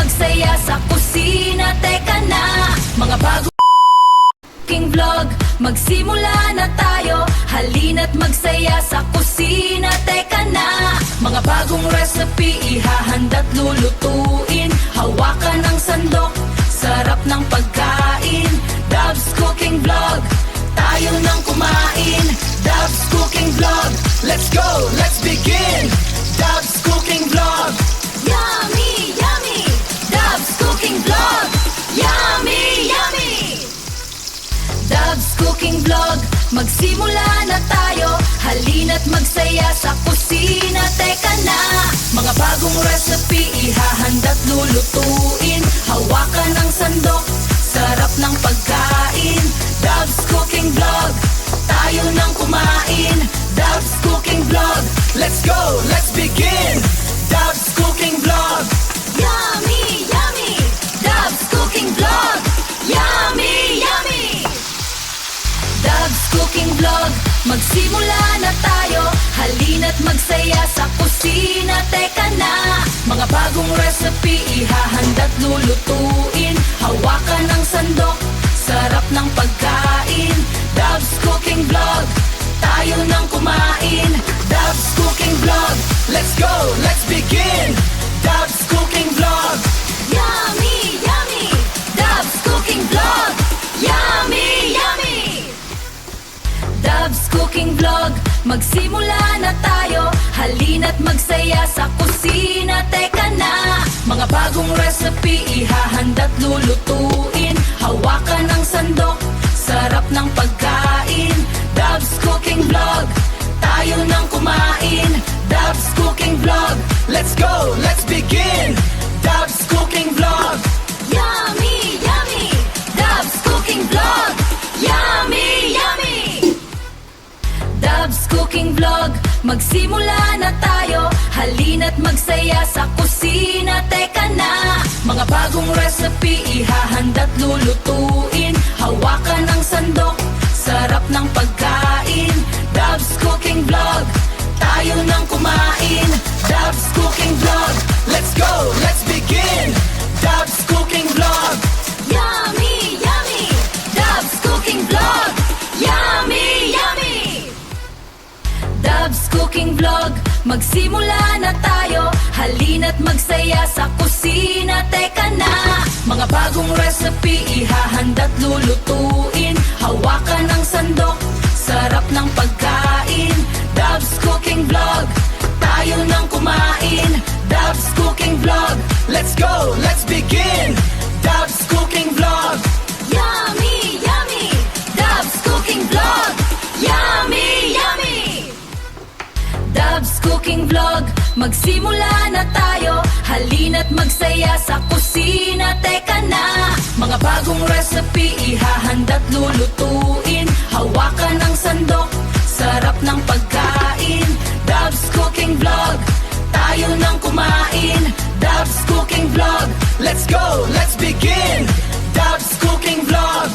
magsaya sa kusina. Teka na, mga bagong cooking vlog, magsimula na tayo. Halina't magsaya sa kusina. Teka na, mga bagong recipe ihahanda't lulutuin. Hawakan ang sandok, sarap ng pagkain. Dabs Cooking Vlog, tayo nang kumain. Dabs Cooking Vlog, let's go, let's begin. Dabs Cooking Vlog, yummy, yummy. Dabs Cooking Vlog, yummy, yummy. Dabs Cooking Vlog, magsimula na tayo. Halina't magsaya sa kusina. Teka na, mga bagong recipe ihahanda't lulutuin. Hawakan ang sandok, sarap ng pagkain. Dabs Cooking Vlog, tayo nang kumain. Dabs Cooking Vlog, let's go, let's begin. Dabs Cooking Vlog, yummy, yummy. Dabs Cooking Vlog, yummy, yummy. Dabs Cooking Vlog, magsimula na tayo. Halina't magsaya sa kusina. Teka na, mga bagong recipe ihahanda't lulutuin. Hawakan ang sandok, sarap ng pagkain. Dabs Cooking Vlog, tayo nang kumain. Dabs Cooking Vlog, let's go, let's begin. Dabs Cooking Vlog, yummy, yummy. Dabs Cooking Vlog, yummy, yummy. Dabs Cooking Vlog, magsimula na tayo. Halina't magsaya sa kusina. Teka na, mga bagong recipe ihahanda't lulutuin. Hawakan ang sandok, sarap ng pagkain. Dabs Cooking Vlog, tayo nang kumain. Dabs Cooking Vlog, let's go, let's begin. Dabs Cooking Vlog, yummy, yummy. Dabs Cooking Vlog, yummy, yummy. Dabs Cooking Vlog, magsimula na tayo. Halina't magsaya sa kusina. Teka na, mga bagong recipe ihahanda't lulutuin. Hawakan ang sandok, sarap ng pagkain. Dabs Cooking Vlog, tayo nang kumain. Dabs Cooking Vlog, let's go, let's begin. Dabs Cooking Vlog, yummy, yummy. Dabs Cooking Vlog, yummy, yummy. Dabs Cooking Vlog, magsimula na tayo. Halina't magsaya sa kusina. Teka na, mga bagong recipe ihahanda't lulutuin. Hawakan ang sandok, sarap ng pagkain. Dabs Cooking Vlog, tayo nang kumain. Dabs Cooking Vlog, let's go, let's begin. Dabs Cooking Vlog, yummy, yummy. Dabs Cooking Vlog, yummy, yummy. Dabs Cooking Vlog, magsimula na tayo. Halina't magsaya sa kusina. Teka na, mga bagong recipe ihahanda't lulutuin. Hawakan ang sandok, sarap ng pagkain. Dabs Cooking Vlog, tayo nang kumain. Dabs Cooking Vlog, let's go, let's begin. Dabs Cooking Vlog,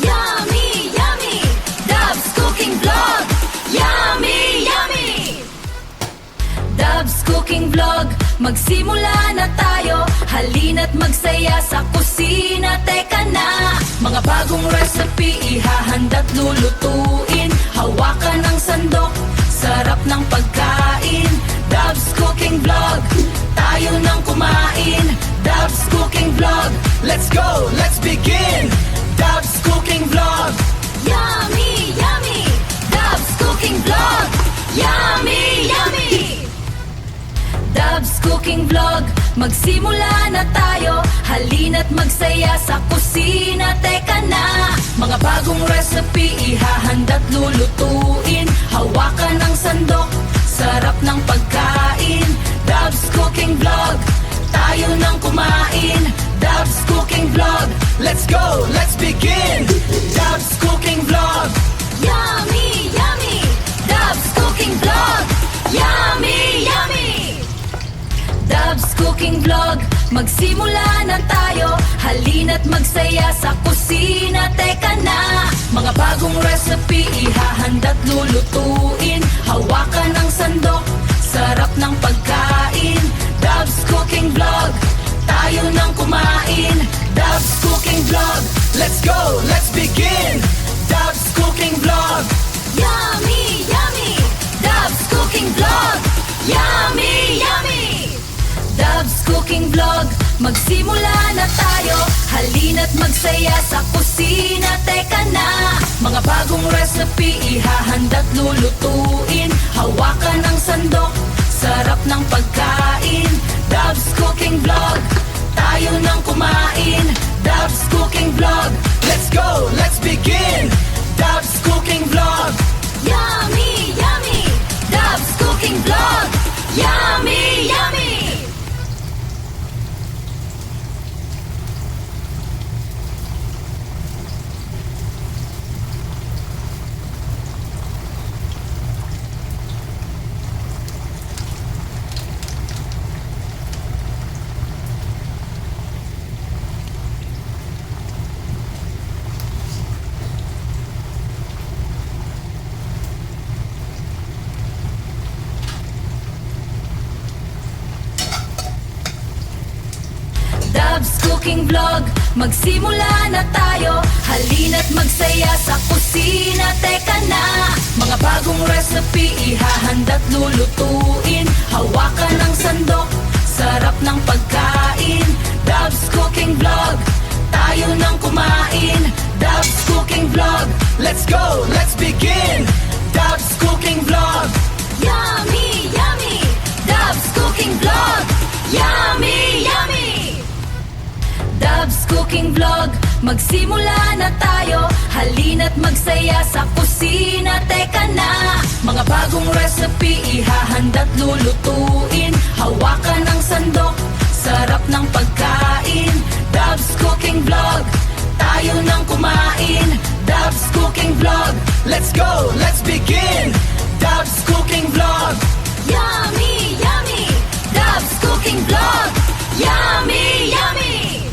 yummy, yummy. Dabs Cooking Vlog, yummy, yummy. Dabs Cooking Vlog, magsimula na tayo. Halina't magsaya sa kusina. Teka na, mga bagong recipe ihahanda't lulutuin. Hawakan ang sandok, sarap ng pagkain. Dabs Cooking Vlog, tayo nang kumain. Dabs Cooking Vlog, let's go, let's begin. Dabs Cooking Vlog, yummy, yummy. Dabs Cooking Vlog, yummy, yummy. Dabs Cooking Vlog, magsimula na tayo. Halina't magsaya sa kusina. Teka na, mga bagong recipe ihahanda't lulutuin. Hawakan ang sandok, sarap ng pagkain. Dabs Cooking Vlog, tayo nang kumain. Dabs Cooking Vlog, let's go, let's begin. Dabs Cooking Vlog, yummy, yummy. Dabs Cooking Vlog, yummy, yummy. Dabs Cooking Vlog, magsimula na tayo. Halina't magsaya sa kusina. Teka na, mga bagong recipe ihahanda't lulutuin. Hawakan ang sandok, sarap ng pagkain. Dabs Cooking Vlog, tayo nang kumain. Cooking Vlog. Let's go, let's begin. Dubs Cooking Vlog. Yummy, yummy! Dubs Cooking Vlog! Yummy, yummy! Dubs Cooking Vlog, magsimula na tayo. Halina't magsaya sa kusina. Teka na, mga bagong recipe ihahanda't lulutuin. Hawakan ang sandok, sarap ng pagkain. Dubs Cooking Vlog, tayo nang kumain. Dubs Cooking Vlog. Let's go, let's begin. Dubs Cooking Vlog. Yummy, yummy! Dubs Cooking Vlog! Yummy, yummy! Dubs Cooking Vlog, magsimula na tayo. Halina't magsaya sa kusina. Teka na, mga bagong recipe ihahanda't lulutuin. Hawakan ang sandok, sarap ng pagkain. Dubs Cooking Vlog, tayo nang kumain. Dubs Cooking Vlog. Let's go, let's begin. Dubs Cooking Vlog. Yummy, yummy! Dubs Cooking Vlog! Yummy, yummy! Dubs Cooking Vlog, magsimula na tayo. Halina't magsaya sa kusina. Teka na, mga bagong recipe ihahanda't lulutuin. Hawakan ang sandok, sarap ng pagkain. Dubs Cooking Vlog, tayo nang kumain. Dubs Cooking Vlog. Let's go, let's begin. Dubs Cooking Vlog. Yummy, yummy! Dubs Cooking Vlog! Yummy, yummy!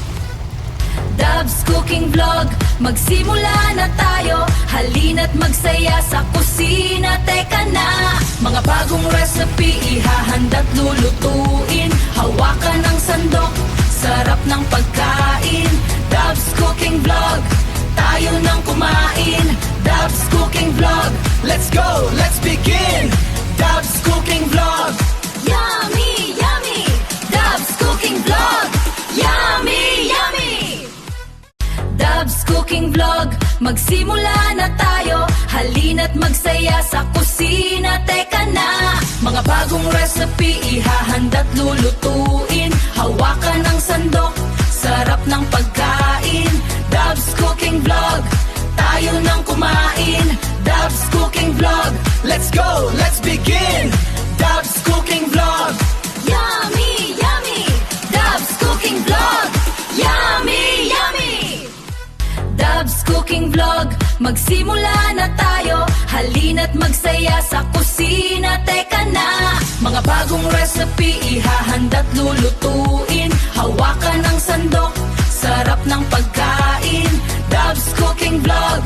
Dubs Cooking Vlog, magsimula na tayo. Halina't magsaya sa kusina. Teka na, mga bagong recipe ihahanda't lulutuin. Hawakan ang sandok, sarap ng pagkain. Dubs Cooking Vlog. Tayo nang kumain. Dubs Cooking Vlog. Let's go, let's begin. Dubs Cooking Vlog. Yummy, yummy! Dubs Cooking Vlog! Yummy, yummy! Dubs Cooking Vlog, magsimula na tayo. Halina't magsaya sa kusina. Teka na, mga bagong recipe ihahanda't lulutuin. Hawakan ang sandok, sarap ng pagkain. Dubs Cooking Vlog. Tayo nang kumain. Dubs Cooking Vlog. Let's go, let's begin. Dubs Cooking Vlog. Yummy, yummy! Dubs Cooking Vlog! Yummy, yummy! Dubs Cooking Vlog, magsimula na tayo. Halina't magsaya sa kusina. Teka na, mga bagong recipe ihahanda't lulutuin. Hawakan ang sandok, sarap ng pagkain. Dubs Cooking Vlog.